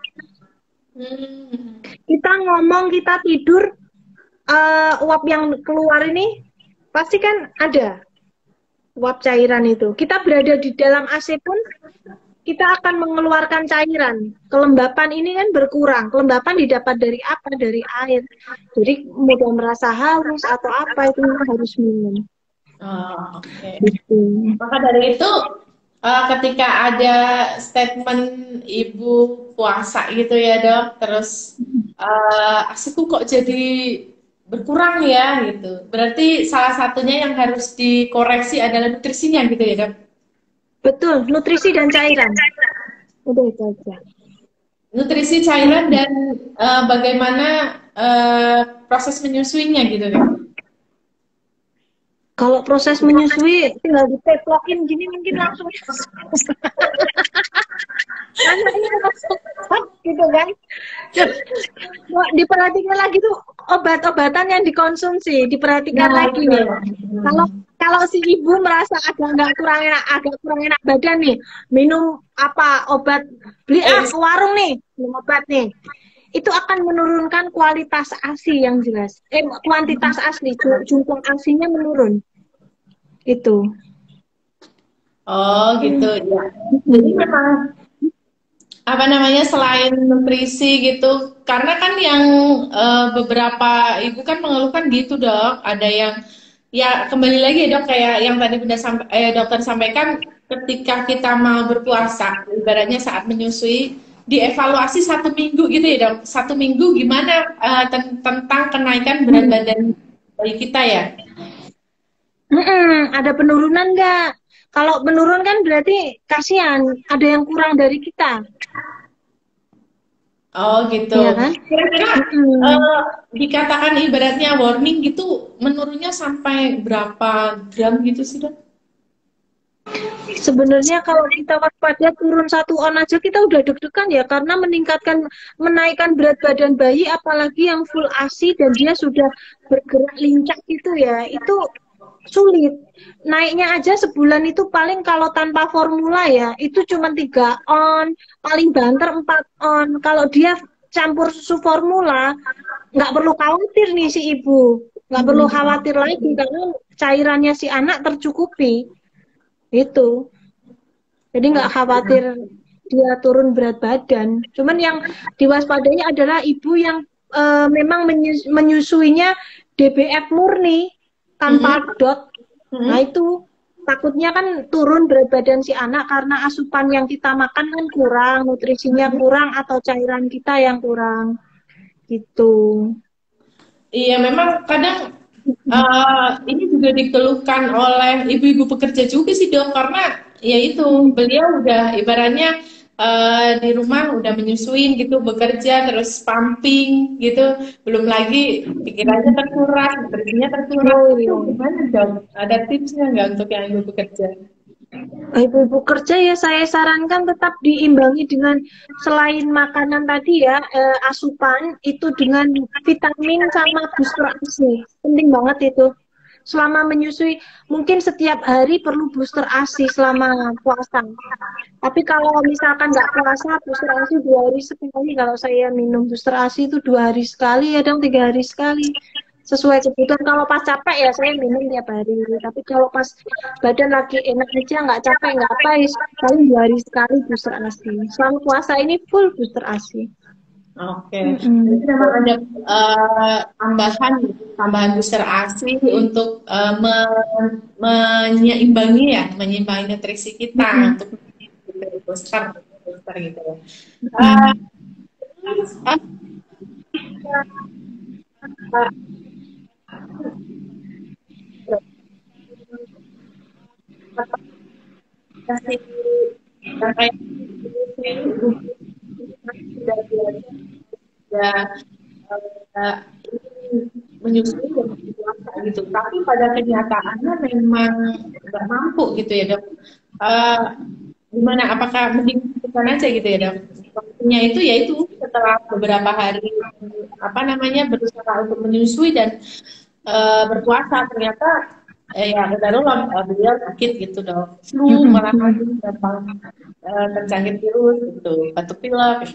Kita ngomong, kita tidur, uap yang keluar ini pasti kan ada uap cairan itu. Kita berada di dalam AC pun kita akan mengeluarkan cairan. Kelembapan ini kan berkurang. Kelembapan didapat dari apa? Dari air. Jadi mudah merasa haus atau apa itu harus minum. Oke. Maka dari itu ketika ada statement ibu puasa gitu ya dok, terus asiku kok jadi berkurang ya gitu. Berarti salah satunya yang harus dikoreksi adalah nutrisinya gitu ya dok? Betul, nutrisi dan cairan. Udah itu aja. Nutrisi, cairan, dan bagaimana proses menyusuinya gitu dok? Kalau proses menyusui tinggal diteplokin gini mungkin langsung gitu kan. Diperhatikan lagi tuh obat-obatan yang dikonsumsi, diperhatikan lagi nih. Kalau si ibu merasa agak kurang enak badan nih, minum obat, beli ke warung nih, minum obat nih. Itu akan menurunkan kualitas ASI yang jelas. Kuantitas asli, jumlah ASI-nya menurun. Itu. Oh, gitu ya. Jadi memang selain nutrisi gitu, karena kan yang beberapa ibu kan mengeluhkan gitu dok, ada yang Ya, kembali lagi ya dok, kayak yang tadi dokter sampaikan, ketika kita mau berpuasa, ibaratnya saat menyusui, dievaluasi 1 minggu gitu ya dok. 1 minggu gimana tentang kenaikan berat badan bayi kita ya. Ada penurunan nggak? Kalau menurun kan berarti kasihan, ada yang kurang dari kita, Oh gitu. ya kan? Kira-kira Mm-mm. dikatakan ibaratnya warning gitu, menurunnya sampai berapa gram gitu sih dok? Sebenarnya kalau kita waspada turun 1 on aja kita udah deg-degan ya, karena menaikkan berat badan bayi, apalagi yang full ASI dan dia sudah bergerak lincah gitu ya, itu sulit. Naiknya aja sebulan itu paling kalau tanpa formula ya, itu cuma 3 on, paling banter 4 on. Kalau dia campur susu formula, nggak perlu khawatir nih si ibu. Nggak perlu khawatir lagi karena cairannya si anak tercukupi. Itu. Jadi nggak khawatir dia turun berat badan. Cuman yang diwaspadai adalah ibu yang memang menyusuinya DBF murni tanpa dot. Nah itu takutnya kan turun berat badan si anak karena asupan yang kita makan kan kurang, nutrisinya kurang atau cairan kita yang kurang gitu. Iya, memang kadang ini juga dikeluhkan oleh ibu-ibu pekerja juga sih dok, karena ya itu beliau udah ibaratnya di rumah udah menyusuin gitu, bekerja terus pumping gitu, belum lagi pikirannya terkuras, energinya terkuras. Oh, Itu iya. gimana dok? Ada tipsnya nggak untuk yang ibu bekerja? Ibu-ibu kerja ya saya sarankan tetap diimbangi dengan selain makanan tadi ya, asupan itu dengan vitamin sama booster ASI. Penting banget itu. Selama menyusui, mungkin setiap hari perlu booster ASI selama puasa. Tapi kalau misalkan nggak puasa, booster ASI 2 hari sekali. Kalau saya minum booster ASI itu 2 hari sekali, kadang 3 hari sekali. Sesuai kebutuhan. Kalau pas capek ya saya minum tiap hari. Tapi kalau pas badan lagi enak aja, nggak capek, nggak apa, ya paling 2 hari sekali booster ASI. Selama puasa ini full booster ASI. Oke, jadi Mm-mm. memang ada tambahan booster ASI untuk menyeimbangi nutrisi kita Mm-mm. untuk booster gitu ya. Uh, Mm-mm. uh, kasih yang kayak sudah belajar sudah uh, menyusui dan berpuasa gitu. Tapi pada kenyataannya memang nggak mampu gitu ya dok. Uh, Gimana? Apakah mending bukan aja gitu ya dok? Waktunya itu yaitu setelah beberapa hari apa namanya berusaha untuk menyusui dan berpuasa ternyata ya darurat beliau sakit gitu dok. Flu malah gampang terjangkit virus gitu, batuk pilek.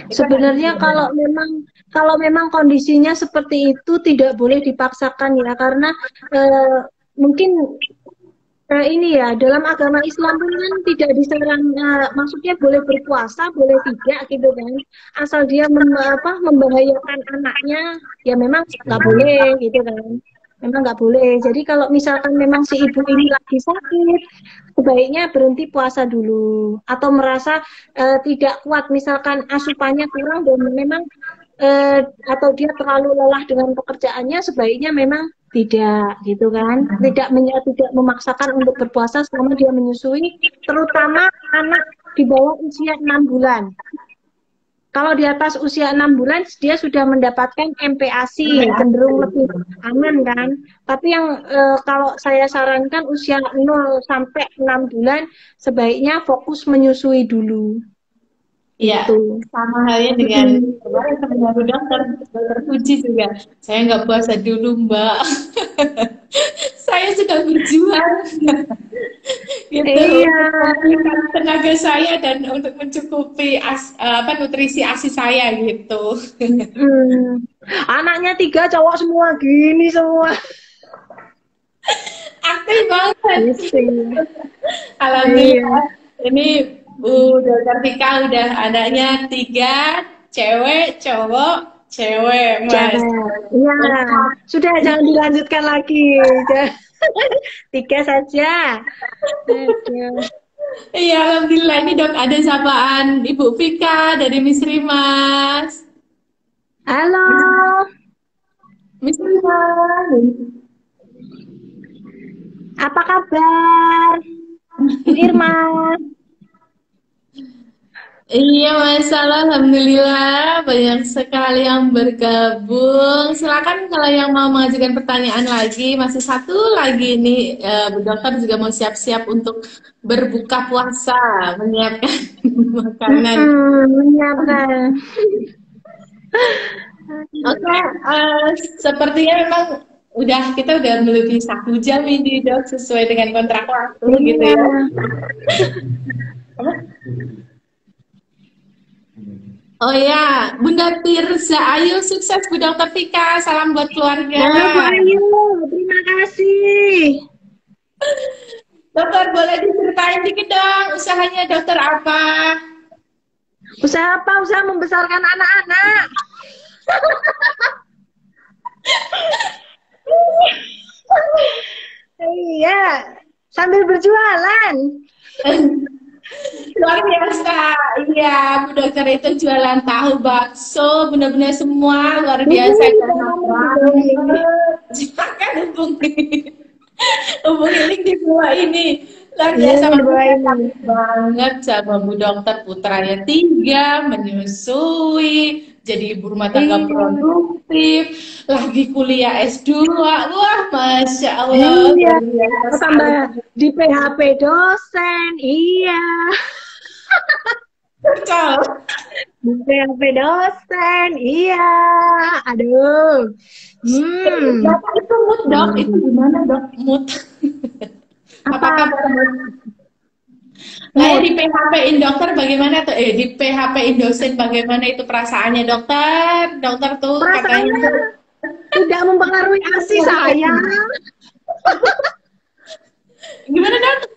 Itu Sebenarnya kalau memang kondisinya seperti itu tidak boleh dipaksakan ya, karena mungkin ini ya dalam agama Islam pun kan tidak disarankan, maksudnya boleh berpuasa boleh tidak gitu kan, asal dia membahayakan anaknya ya memang nggak boleh gitu kan, memang nggak boleh. Jadi kalau misalkan memang si ibu ini lagi sakit, sebaiknya berhenti puasa dulu, atau merasa tidak kuat misalkan asupannya kurang dan memang atau dia terlalu lelah dengan pekerjaannya, sebaiknya memang tidak gitu kan, tidak memaksakan untuk berpuasa selama dia menyusui, terutama anak di bawah usia 6 bulan. Kalau di atas usia 6 bulan dia sudah mendapatkan MPASI, cenderung lebih aman kan. Tapi yang kalau saya sarankan usia 0 sampai 6 bulan sebaiknya fokus menyusui dulu. Iya, Itu. sama halnya dengan kemarin teman aku dokter Puji juga. Saya nggak puasa dulu, Mbak. Saya sudah berjuang gitu Iya. untuk memberikan tenaga saya dan untuk mencukupi nutrisi ASI saya gitu. Anaknya 3 cowok semua gini semua. Aktif banget. Iya. Alhamdulillah. Ini Dokter Tika udah anaknya 3, cewek, cowok, Cewek, Mas. Cewek. Iya. Sudah jangan dilanjutkan lagi. 3 saja. Aduh. Iya, alhamdulillah ini Dok ada sapaan Ibu Vika dari Miss Rimas. Halo. Miss Rimas. Apa kabar? Irma. Iya, masalah, alhamdulillah banyak sekali yang bergabung. Silakan kalau yang mau mengajukan pertanyaan lagi, masih satu lagi nih, Bu Dokter juga mau siap-siap untuk berbuka puasa, menyiapkan makanan. Menyiapkan. Oke, sepertinya memang kita udah melebihi 1 jam ini Dok, sesuai dengan kontrak waktu gitu ya. Apa? Oh ya, Bunda Tirza Ayu, sukses Bu Dokter Vika, salam buat keluarga. Halo Bu Ayu, terima kasih. Dokter, boleh diceritain dikit dong, usahanya dokter apa? Usaha apa? Usaha membesarkan anak-anak. Iya, sambil berjualan. Luar biasa, iya Bu Dokter itu jualan tahu bakso, benar-benar semua luar biasa. Silakan hubungi link di bawah ini. Luar biasa banget sama Bu Dokter, putranya 3, menyusui, jadi ibu rumah tangga produktif, lagi kuliah S2, wah Masya Allah. Iya, tambah di PHP dosen, iya. Betul. Di PHP dosen, iya. Aduh. Bapak itu mood Dok, itu gimana Dok mood? Apa kabar? Nah, di PHP-in dokter bagaimana tuh? Di PHP-in dosen bagaimana itu perasaannya dokter? Dokter tuh katanya tidak mempengaruhi ASI saya. Gimana Dok?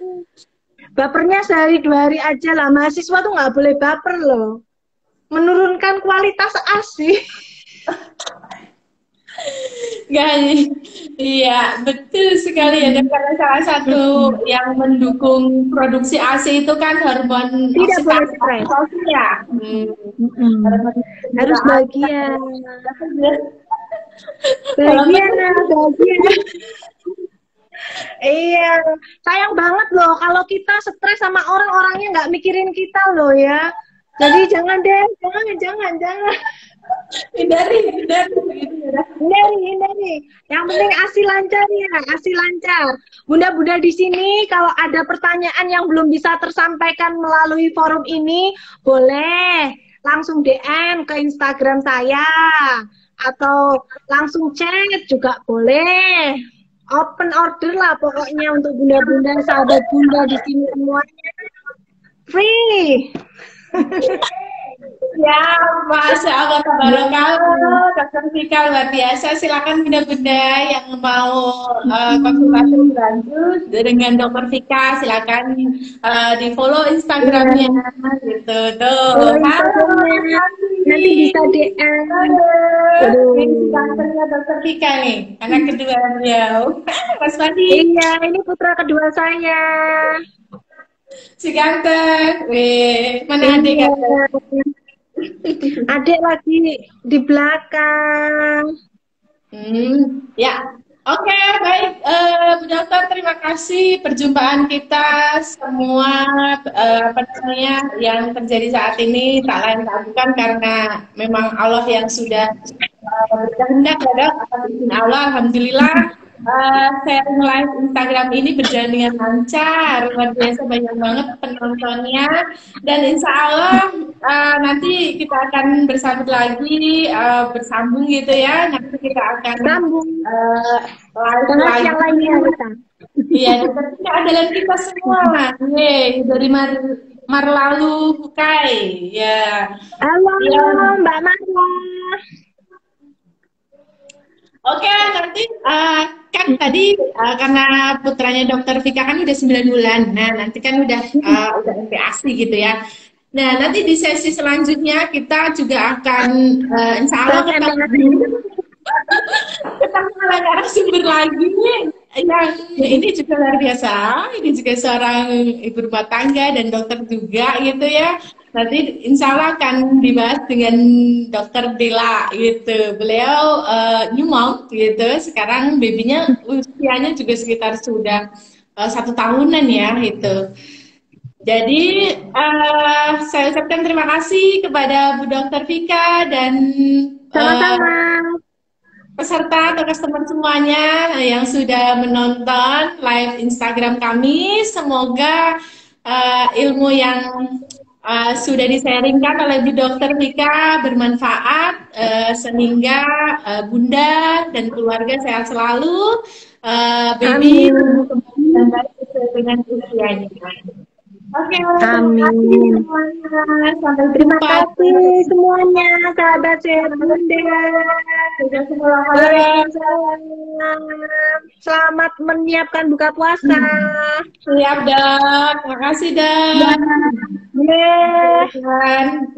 Bapernya sehari 2 hari aja lah. Mahasiswa tuh nggak boleh baper loh. Menurunkan kualitas ASI. Iya, betul sekali ya. Dan karena salah satu yang mendukung produksi ASI itu kan hormon tidak boleh stres. Ya. Harus bahagia. Bahagia. Iya, sayang banget loh kalau kita stres sama orang-orangnya nggak mikirin kita loh ya. Jadi jangan deh, jangan. Hindari. Yang penting ASI lancar ya, ASI lancar. Bunda-bunda di sini kalau ada pertanyaan yang belum bisa tersampaikan melalui forum ini, boleh langsung DM ke Instagram saya atau langsung chat juga boleh. Open order lah pokoknya untuk bunda-bunda, sahabat bunda di sini semuanya. Free. Ya, Masya Allah, tabarakallah, Dokter Vika luar biasa. Silakan bunda-bunda yang mau konsultasi lanjut dengan Dokter Vika, silakan di follow Instagramnya, gitu tuh. Nanti bisa DM. Ini kantornya Dokter Vika nih, anak kedua beliau, Mas Fandi. Iya, ini putra kedua saya. Si ganteng, mana adik ganteng? Adik lagi di belakang. Ya, oke, baik, Bu Dokter, terima kasih perjumpaan kita semua yang terjadi saat ini tak lain tak bukan karena memang Allah yang sudah berkehendak ya Dok, atas izin Allah, alhamdulillah. Sharing live Instagram ini berjalan dengan lancar, luar biasa, banyak banget penontonnya, dan insya Allah nanti kita akan bersambut lagi, bersambung gitu ya, nanti kita akan sambung live lagi yang lainnya kita. Iya, kita adalah kita semua, dari Marlalu Bukai, ya. Halo Mbak Marla. Oke, nanti kan tadi karena putranya Dokter Vika kan udah 9 bulan, nah nanti kan udah MPASI gitu ya. Nah, nanti di sesi selanjutnya kita juga akan insya Allah ketemu narasumber lagi yang ini juga luar biasa. Ini juga seorang ibu rumah tangga dan dokter juga gitu ya. Nanti insya Allah akan dibahas dengan dokter Dela gitu. Beliau new mom gitu. Sekarang babynya usianya juga sekitar sudah 1 tahunan ya gitu. Jadi saya ucapkan terima kasih kepada Bu Dokter Vika dan Sama-sama. peserta atau customer semuanya yang sudah menonton live Instagram kami. Semoga ilmu yang sudah di-sharingkan oleh Bu Dokter Vika bermanfaat sehingga Bunda dan keluarga sehat selalu, baby dan baik sesuai dengan usianya. Oke, Amin. sampai Terima jumpa. kasih semuanya, sahabat sehat Bunda. Waalaikumsalam. Selamat menyiapkan buka puasa. Siap, Dok. Terima kasih, Dok. Yeah. Dan